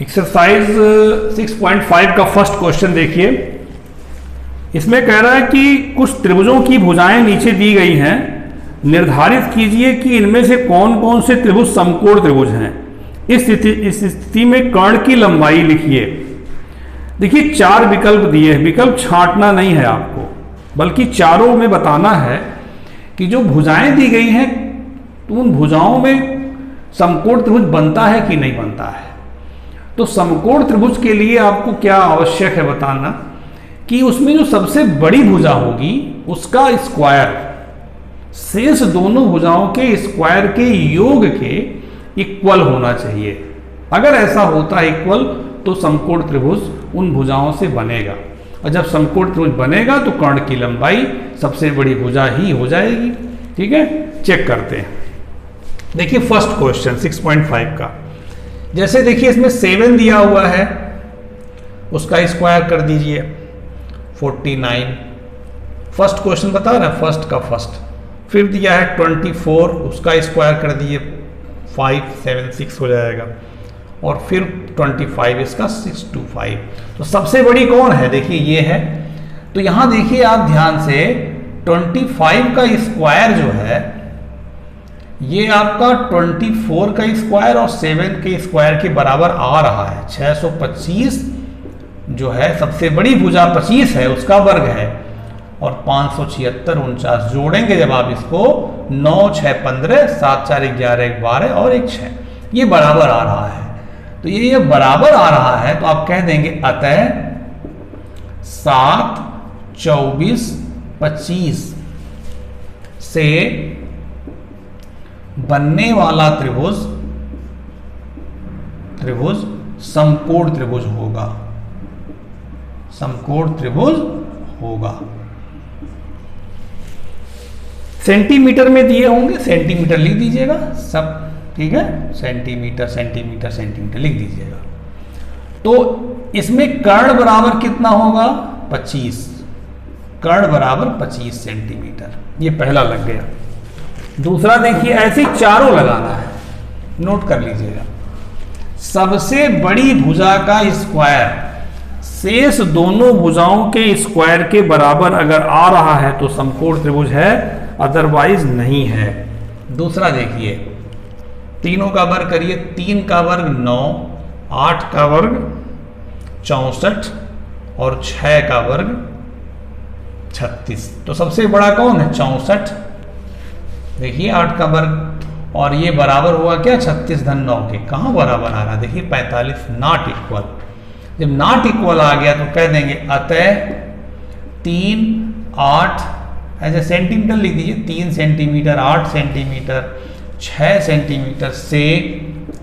Exercise 6.5 का first question देखिए। इसमें कह रहा है कि कुछ त्रिभुजों की भुजाएं नीचे दी गई हैं, निर्धारित कीजिए कि इनमें से कौन कौन से त्रिभुज समकोण त्रिभुज हैं। इस स्थिति में कर्ण की लंबाई लिखिए। देखिए 4 विकल्प दिए हैं, विकल्प छांटना नहीं है आपको, बल्कि चारों में बताना है कि जो भुजाएं दी गई हैं तो उन भुजाओं में समकोण त्रिभुज बनता है कि नहीं बनता है। तो समकोण त्रिभुज के लिए आपको क्या आवश्यक है बताना कि उसमें जो सबसे बड़ी भुजा होगी उसका स्क्वायर शेष दोनों भुजाओं के स्क्वायर के योग के इक्वल होना चाहिए। अगर ऐसा होता है इक्वल तो समकोण त्रिभुज उन भुजाओं से बनेगा, और जब समकोण त्रिभुज बनेगा तो कर्ण की लंबाई सबसे बड़ी भुजा ही हो जाएगी। ठीक है, चेक करते हैं। देखिए फर्स्ट क्वेश्चन 6.5 का, जैसे देखिए इसमें 7 दिया हुआ है, उसका स्क्वायर कर दीजिए 49। फर्स्ट क्वेश्चन बता रहा है फर्स्ट का फर्स्ट। फिर दिया है 24, उसका स्क्वायर कर दिए 576 हो जाएगा, और फिर 25 इसका 625। तो सबसे बड़ी कौन है, देखिए ये है। तो यहां देखिए आप ध्यान से 25 का स्क्वायर जो है ये आपका 24 का स्क्वायर और 7 के स्क्वायर के बराबर आ रहा है। 625 जो है सबसे बड़ी भुजा 25 है, उसका वर्ग है, और 576 49 जोड़ेंगे जब आप इसको 9 6 15 7 4 11 1 12 और 1 6, ये बराबर आ रहा है। तो ये बराबर आ रहा है तो आप कह देंगे अतः 7 24 25 से बनने वाला त्रिभुज समकोण त्रिभुज होगा, समकोण त्रिभुज होगा। सेंटीमीटर में दिए होंगे, सेंटीमीटर लिख दीजिएगा सब, ठीक है, सेंटीमीटर सेंटीमीटर सेंटीमीटर लिख दीजिएगा। तो इसमें कर्ण बराबर कितना होगा 25, कर्ण बराबर 25 सेंटीमीटर, ये पहला लग गया। दूसरा देखिए ऐसे ही चारों लगाना है, नोट कर लीजिएगा। सबसे बड़ी भुजा का स्क्वायर शेष दोनों भुजाओं के स्क्वायर के बराबर अगर आ रहा है तो समकोण त्रिभुज है, अदरवाइज नहीं है। दूसरा देखिए, तीनों का वर्ग करिए, 3 का वर्ग 9, 8 का वर्ग 64 और 6 का वर्ग 36। तो सबसे बड़ा कौन है 64, देखिए 8 का वर्ग, और ये बराबर हुआ क्या 36 धन 9 के, कहाँ बराबर आ रहा, देखिए 45, नॉट इक्वल। जब नॉट इक्वल आ गया तो कह देंगे अतः 3 8, ऐसे सेंटीमीटर लिख दीजिए, 3 सेंटीमीटर 8 सेंटीमीटर 6 सेंटीमीटर से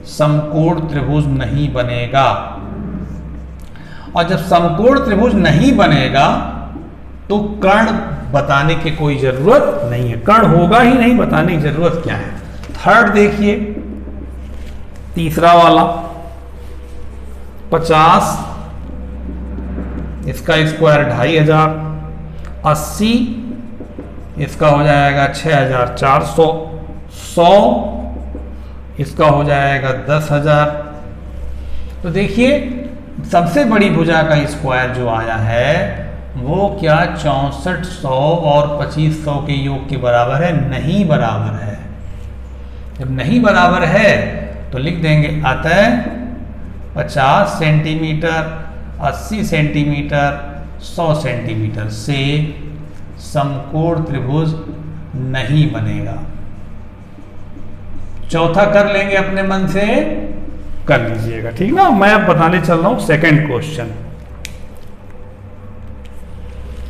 समकोण त्रिभुज नहीं बनेगा। और जब समकोण त्रिभुज नहीं बनेगा तो कर्ण बताने की कोई जरूरत नहीं है, कर्ण होगा ही नहीं, बताने की जरूरत क्या है। थर्ड देखिए, तीसरा वाला 50, इसका स्क्वायर 2500, 80 इसका हो जाएगा 6400, 100 इसका हो जाएगा 10,000। तो देखिए सबसे बड़ी भुजा का स्क्वायर जो आया है वो क्या 6400 और 2500 के योग के बराबर है, नहीं बराबर है। जब नहीं बराबर है तो लिख देंगे अतः 50 सेंटीमीटर 80 सेंटीमीटर 100 सेंटीमीटर से समकोण त्रिभुज नहीं बनेगा। चौथा कर लेंगे अपने मन से, कर लीजिएगा, ठीक ना। मैं अब बताने चल रहा हूं सेकंड क्वेश्चन,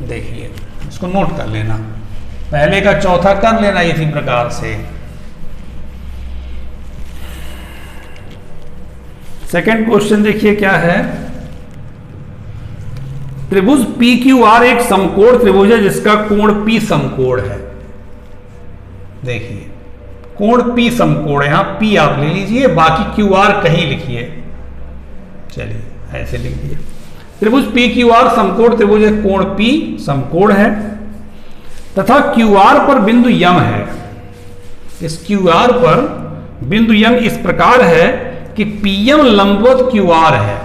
देखिए इसको नोट कर लेना, पहले का चौथा कर लेना इसी प्रकार से। सेकंड क्वेश्चन देखिए क्या है, त्रिभुज PQR एक समकोण त्रिभुज है जिसका कोण P समकोण है। देखिए कोण P समकोण है, यहां P आप ले लीजिए, बाकी QR कहीं लिखिए, चलिए ऐसे लिख दिए। त्रिभुज PQR समकोण त्रिभुज है, कोण P समकोण है तथा QR पर बिंदु यम है। इस QR पर बिंदु यम इस प्रकार है कि पीएम लंबवत क्यू आर है,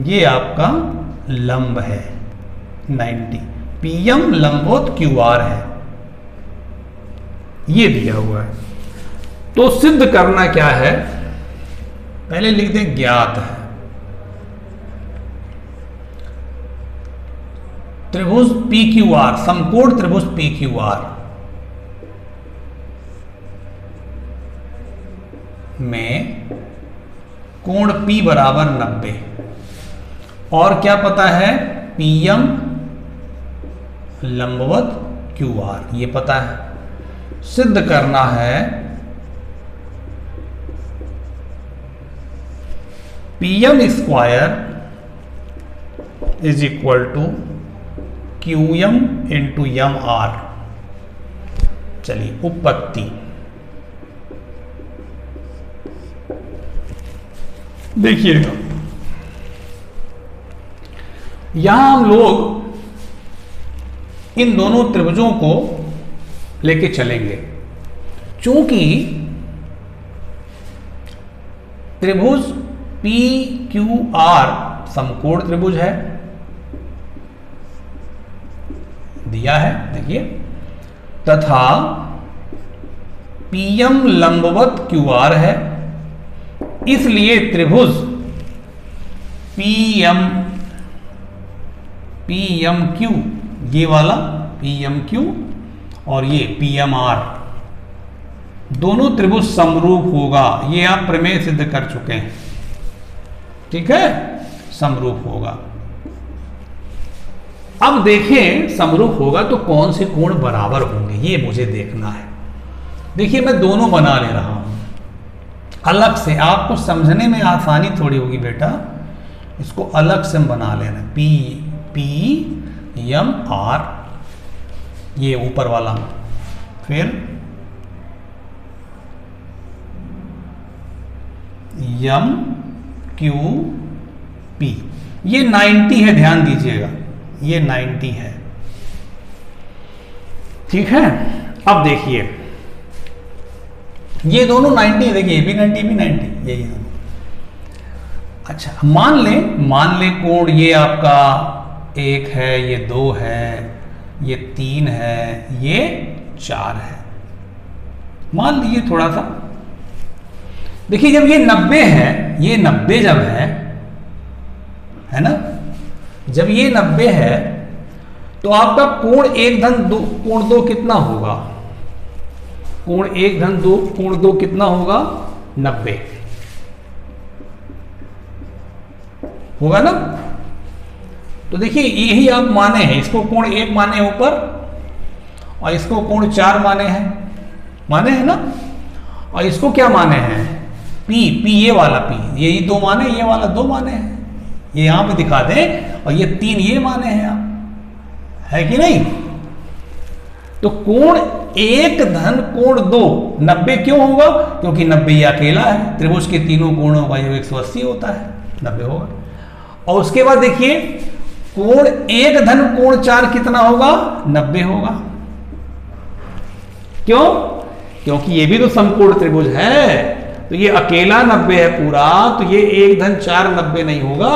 ये आपका लंब है 90, पीएम लंबवत क्यू आर है, ये दिया हुआ है। तो सिद्ध करना क्या है, पहले लिख दें ज्ञात है। त्रिभुज पी क्यू आर, समकोण त्रिभुज पी क्यू आर में कोण P बराबर 90, और क्या पता है, पीएम लंबवत क्यू आर, ये पता है। सिद्ध करना है PM square is equal to QM into M R. चलिए उपपत्ति देखिएगा, यहां हम लोग इन दोनों त्रिभुजों को लेके चलेंगे। चूंकि त्रिभुज पी क्यू आर समकोण त्रिभुज है, दिया है देखिए, तथा पीएम लंबवत क्यू आर है, इसलिए त्रिभुज पीएम क्यू, ये वाला पीएम क्यू और ये पीएम आर, दोनों त्रिभुज समरूप होगा। ये आप प्रमेय सिद्ध कर चुके हैं, ठीक है, समरूप होगा। अब देखें समरूप होगा तो कौन से कोण बराबर होंगे, ये मुझे देखना है। देखिए मैं दोनों बना ले रहा हूं अलग से, आपको समझने में आसानी थोड़ी होगी बेटा, इसको अलग से बना लेना। पी एम आर, ये ऊपर वाला, फिर एम क्यू पी, ये 90 है, ध्यान दीजिएगा, ये 90 है, ठीक है। अब देखिए ये दोनों 90 है, देखिए ये भी 90 भी 90, यही है। अच्छा मान ले कोण ये आपका 1 है, ये 2 है, ये 3 है, ये 4 है, मान लीजिए थोड़ा सा। देखिए जब ये 90 है, ये 90 जब है ना, जब ये 90 है तो आपका कोण 1 धन 2 कोण 2 कितना होगा, कोण 1 धन 2 कोण 2 कितना होगा, 90 होगा ना। तो देखिए यही आप माने हैं, इसको कोण 1 माने ऊपर और इसको कोण 4 माने हैं ना, और इसको क्या माने हैं, पी ये वाला पी, यही 2 माने, ये वाला 2 माने हैं, ये यहां पे दिखा दें, और ये 3 ये माने हैं आप, है कि नहीं। तो कोण 1 धन कोण 2 90 क्यों होगा, क्योंकि 90 ये अकेला है, त्रिभुज के तीनों कोणों का योग 180 होता है, 90 होगा। और उसके बाद देखिए कोण 1 धन कोण 4 कितना होगा, 90 होगा। क्यों, क्योंकि ये भी तो समकोण त्रिभुज है, तो ये अकेला 90 है पूरा, तो ये 1 धन 4 90 नहीं होगा।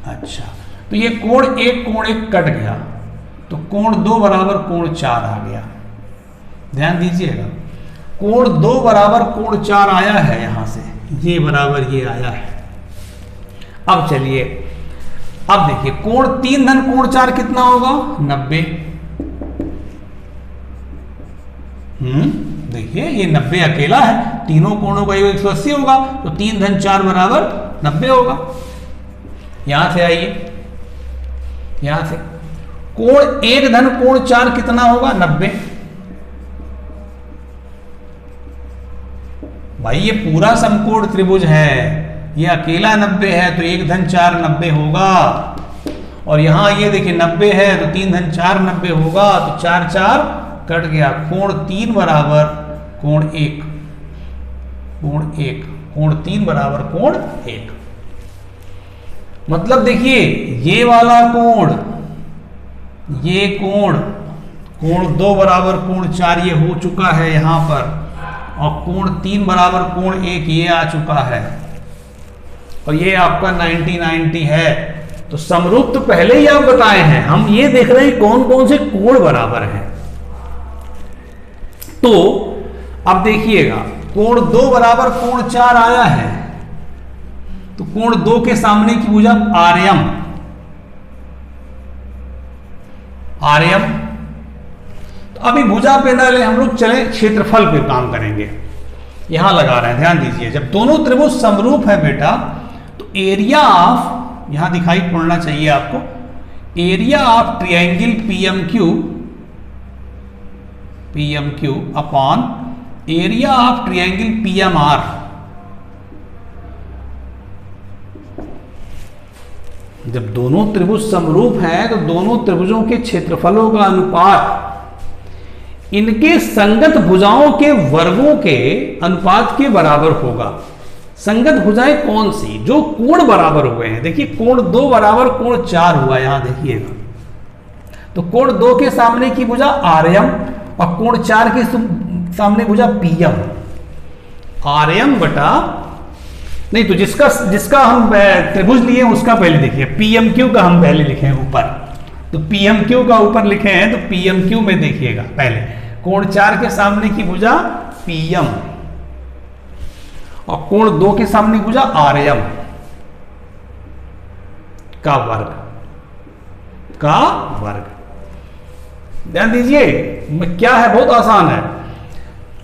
अच्छा तो ये कोण 1 कट गया, तो कोण 2 बराबर कोण 4 आ गया, ध्यान दीजिएगा, कोण 2 बराबर कोण 4 आया है, यहां से ये बराबर ये आया है। अब चलिए अब देखिए कोण 3 धन कोण 4 कितना होगा, 90। देखिए ये 90 अकेला है, तीनों कोणों का योग 180 होगा, तो 3 धन 4 बराबर 90 होगा। यहां से आइए, यहां से कोण 1 धन कोण 4 कितना होगा, 90। भाई ये पूरा समकोण त्रिभुज है, ये अकेला 90 है, तो 1 धन 4 90 होगा, और यहां ये देखिए 90 है, तो 3 धन 4 90 होगा, तो 4 4 कट गया, कोण 3 बराबर कोण 1, कोण 3 बराबर कोण 1। मतलब देखिए ये वाला कोण, ये कोण 2 बराबर कोण 4 ये हो चुका है यहां पर, और कोण 3 बराबर कोण 1 ये आ चुका है, और ये आपका 90-90 है। तो समरूप तो पहले ही आप बताए हैं, हम ये देख रहे हैं कौन कौन से कोण बराबर हैं। तो अब देखिएगा कोण 2 बराबर कोण 4 आया है, तो कोण 2 के सामने की भुजा आर्यम, आर्यम। तो अभी भुजा पे ना ले हम लोग, चले क्षेत्रफल पे काम करेंगे। यहां लगा रहे हैं, ध्यान दीजिए, जब दोनों त्रिभुज समरूप है बेटा, तो एरिया ऑफ, यहां दिखाई पड़ना चाहिए आपको, area of triangle PMQ upon area of triangle PMR, जब दोनों त्रिभुज समरूप हैं तो दोनों त्रिभुजों के क्षेत्रफलों का अनुपात इनके संगत भुजाओं के वर्गों के अनुपात के बराबर होगा। संगत भुजाएं कौन सी? जो कोण बराबर हुए हैं। देखिए कोण 2 बराबर कोण 4 हुआ, यहां देखिएगा, तो कोण 2 के सामने की भुजा आर्यम और कोण 4 के सामने भुजा PM। आर्यम बटा, नहीं तो जिसका हम त्रिभुज लिए उसका पहले देखिए, PMQ का हम पहले लिखे हैं ऊपर, तो PMQ का ऊपर लिखे हैं, तो PMQ में देखिएगा पहले कोण 4 के सामने की भुजा PM और कोण 2 के सामने भुजा आर्यम का वर्ग। ध्यान दीजिए क्या है, बहुत आसान है।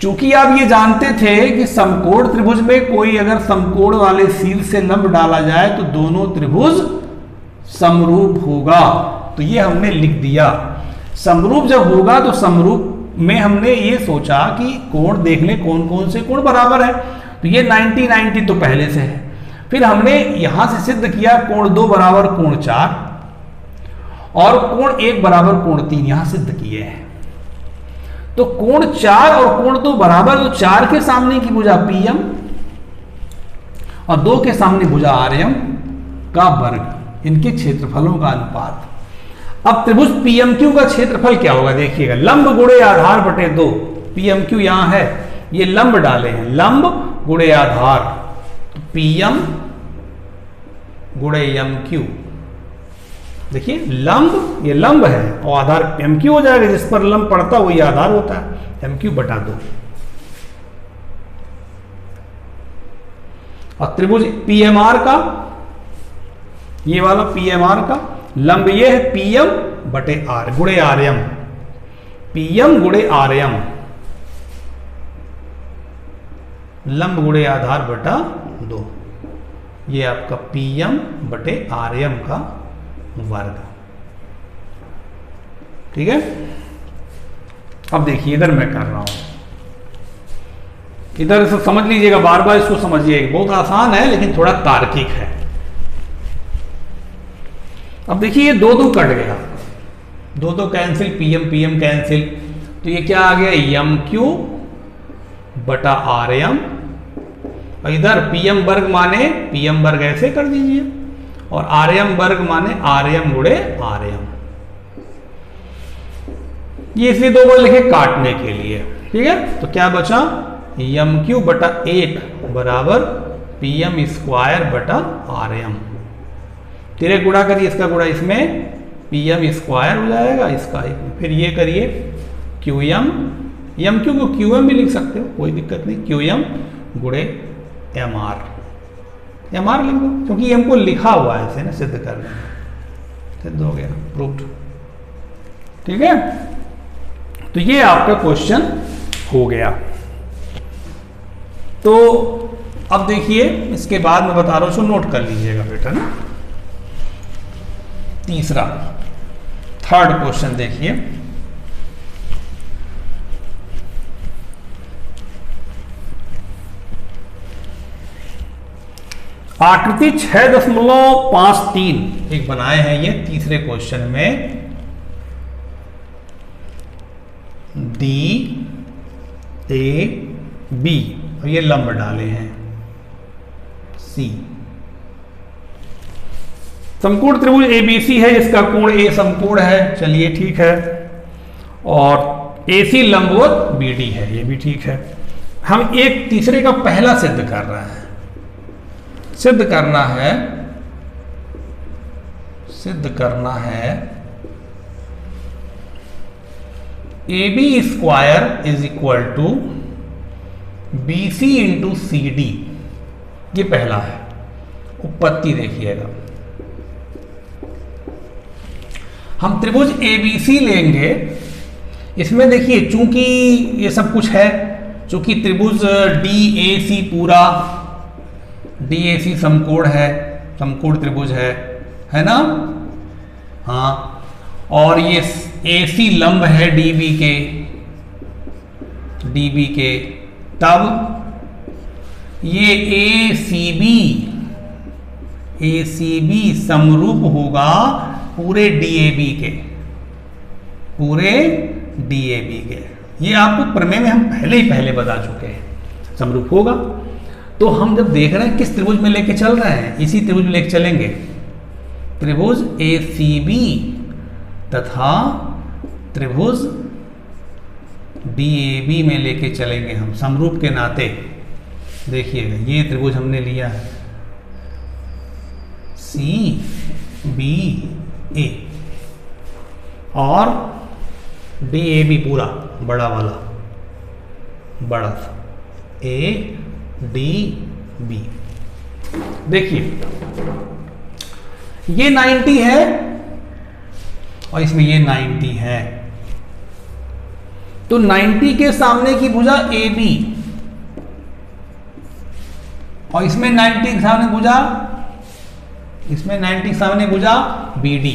चूंकि आप ये जानते थे कि समकोण त्रिभुज में कोई अगर समकोण वाले शीर्ष से लंब डाला जाए तो दोनों त्रिभुज समरूप होगा, तो ये हमने लिख दिया। समरूप जब होगा तो समरूप में हमने ये सोचा कि कोण देख ले कौन कौन से कोण बराबर है, तो ये 90-90 तो पहले से है। फिर हमने यहां से सिद्ध किया कोण 2 बराबर कोण 4 और कोण 1 बराबर कोण 3, यहां सिद्ध किए हैं। तो कोण 4 और कोण 2 बराबर, तो 4 के सामने की भुजा PM और 2 के सामने भुजा आर्यम का वर्ग, इनके क्षेत्रफलों का अनुपात। अब त्रिभुज PMQ का क्षेत्रफल क्या होगा देखिएगा, लंब गुणे आधार बटे 2। PMQ यहां है, ये लंब डाले हैं, लंब गुणे आधार, तो PM गुणे MQ। देखिए लंब, ये लंब है और आधार MQ हो जाएगा, जिस पर लंब पड़ता है वही आधार होता है, MQ बटा 2। और त्रिभुज PMR का, ये वाला PMR का लंब ये है PM बटे R गुणे आर्यम, PM गुणे आर्यम, लंब गुणे आधार बटा 2, ये आपका PM बटे आर्यम का वर्ग। ठीक है, अब देखिए इधर मैं कर रहा हूं, इधर से समझ लीजिएगा, बार बार इसको समझिएगा, बहुत आसान है लेकिन थोड़ा तार्किक है। अब देखिए ये 2-2 कट गया, 2-2 कैंसिल, PM कैंसिल, तो ये क्या आ गया MQ बटा आर्यम, और इधर PM वर्ग माने PM वर्ग ऐसे कर दीजिए, और आर्यम वर्ग माने आर्यम गुणे आर्यम। ये इसलिए 2 बार लिखे काटने के लिए। ठीक है, तो क्या बचा MQ बटा 1 बराबर PM स्क्वायर बटा आर्यम। तेरे गुणा करिए, इसका गुणा इसमें PM स्क्वायर हो जाएगा, इसका फिर ये करिए QM, MQ को QM भी लिख सकते हो, कोई दिक्कत नहीं, QM गुणे MR लिख दो, क्योंकि M को लिखा हुआ है ऐसे ना, सिद्ध कर लेंगे, सिद्ध हो गया, प्रूव्ड। ठीक है, तो ये आपका क्वेश्चन हो गया। तो अब देखिए इसके बाद मैं बता रहा हूं, नोट कर लीजिएगा बेटा ना। तीसरा, थर्ड क्वेश्चन देखिए, आकृति 6.53 एक बनाए हैं ये तीसरे क्वेश्चन में, DAB और ये लंब डाले हैं C। समकोण त्रिभुज ABC है, इसका कोण A समकोण है, चलिए ठीक है, और AC लंबवत BD है, ये भी ठीक है। हम एक तीसरे का पहला सिद्ध कर रहे हैं। सिद्ध करना है AB square is equal to BC into CD। ये पहला है। उत्पत्ति देखिएगा, हम त्रिभुज ABC लेंगे। इसमें देखिए चूंकि ये सब कुछ है, चूंकि त्रिभुज DAC पूरा DAC समकोण है, समकोण त्रिभुज है ना। हाँ, और ये AC लंब है DB के, तब ये ACB समरूप होगा पूरे DAB के। ये आपको प्रमेय में हम पहले बता चुके हैं, समरूप होगा। तो हम जब देख रहे हैं किस त्रिभुज में लेके चल रहे हैं, इसी त्रिभुज में लेके चलेंगे। त्रिभुज ACB तथा त्रिभुज DAB में लेके चलेंगे हम, समरूप के नाते। देखिएगा, ये त्रिभुज हमने लिया है CBA और DAB पूरा बड़ा वाला, बड़ा सा ADB। देखिए ये 90 है और इसमें ये 90 है, तो 90 के सामने की भुजा AB और इसमें 90 के सामने भुजा BD।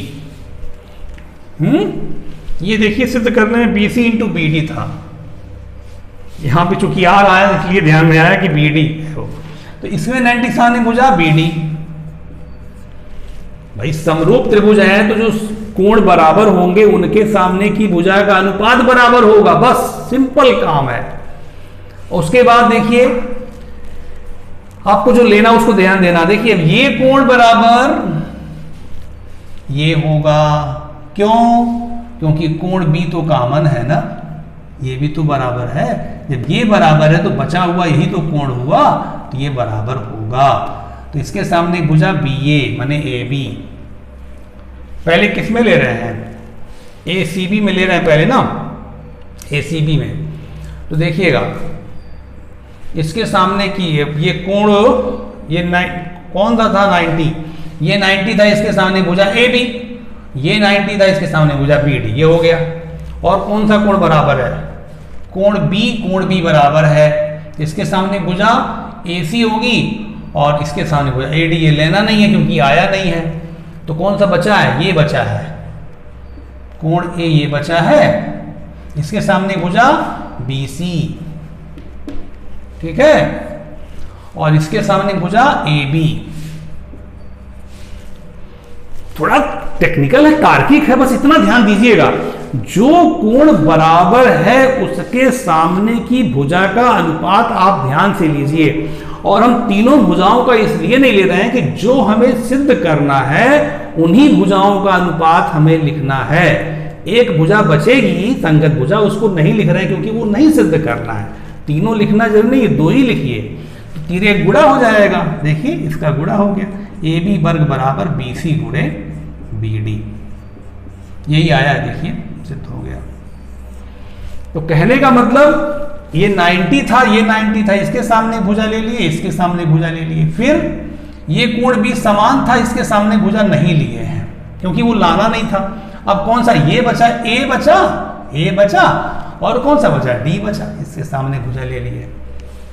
ये देखिए सिद्ध करने में BC इंटू BD था, यहां पे चूंकि आ रहा है इसलिए ध्यान में आया कि BD है, तो इसमें 90 सामने भुजा BD। भाई समरूप त्रिभुज है तो जो कोण बराबर होंगे उनके सामने की भुजा का अनुपात बराबर होगा, बस सिंपल काम है। उसके बाद देखिए आपको जो लेना उसको ध्यान देना। देखिए अब ये कोण बराबर ये होगा, क्यों? क्योंकि कोण B तो कॉमन है ना, ये भी तो बराबर है। जब ये बराबर है तो बचा हुआ यही तो कोण हुआ, तो ये बराबर होगा। तो इसके सामने भुजा BA माने AB। पहले किस में ले रहे हैं? ACB में ले रहे हैं पहले ना, ACB में। तो देखिएगा इसके सामने की ये कोण, ये कौन सा था? 90। ये 90 था, इसके सामने भुजा AB। ये 90 था, इसके सामने भुजा BD। ये हो गया। और कौन सा कोण बराबर है? कोण B बराबर है। इसके सामने भुजा AC होगी और इसके सामने भुजा AD। ये लेना नहीं है क्योंकि आया नहीं है। तो कौन सा बचा है? ये बचा है, कोण A ये बचा है। इसके सामने भुजा BC, ठीक है, और इसके सामने भुजा AB। थोड़ा टेक्निकल है, तार्किक है, बस इतना ध्यान दीजिएगा। जो कोण बराबर है उसके सामने की भुजा का अनुपात आप ध्यान से लीजिए। और हम तीनों भुजाओं का इसलिए नहीं ले रहे हैं कि जो हमें सिद्ध करना है उन्हीं भुजाओं का अनुपात हमें लिखना है। एक भुजा बचेगी संगत भुजा, उसको नहीं लिख रहे हैं क्योंकि वो नहीं सिद्ध करना है। तीनों लिखना जरूरी नहीं है, 2 ही लिखिए तो तीरे गुणा हो जाएगा। देखिए इसका गुणा हो गया, AB वर्ग बराबर BC गुणे BD। यही आया, देखिए सिद्ध हो गया। तो कहने का मतलब ये 90 था, ये 90 था, इसके सामने भुजा ले लिए, इसके सामने भुजा ले लिए। फिर ये कोण भी समान था, इसके सामने भुजा नहीं लिए हैं क्योंकि वो लाना नहीं था। अब कौन सा? ये बचा, A बचा और कौन सा बचा? D बचा। इसके सामने भुजा ले लिए,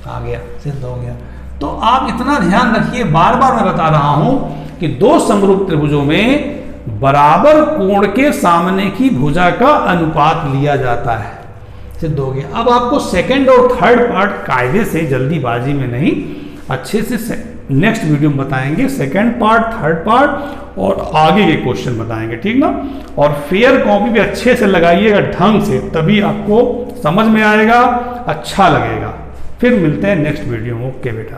आ गया, सिद्ध हो गया। तो आप इतना ध्यान रखिए, बार बार मैं बता रहा हूं कि 2 समरूप त्रिभुजों में बराबर कोण के सामने की भुजा का अनुपात लिया जाता है, सिद्ध हो गया। अब आपको सेकंड और थर्ड पार्ट कायदे से, जल्दीबाजी में नहीं, अच्छे से नेक्स्ट वीडियो में बताएंगे। सेकंड पार्ट, थर्ड पार्ट और आगे के क्वेश्चन बताएंगे, ठीक ना। और फेयर कॉपी भी अच्छे से लगाइएगा ढंग से, तभी आपको समझ में आएगा, अच्छा लगेगा। फिर मिलते हैं नेक्स्ट वीडियो में। ओके बेटा।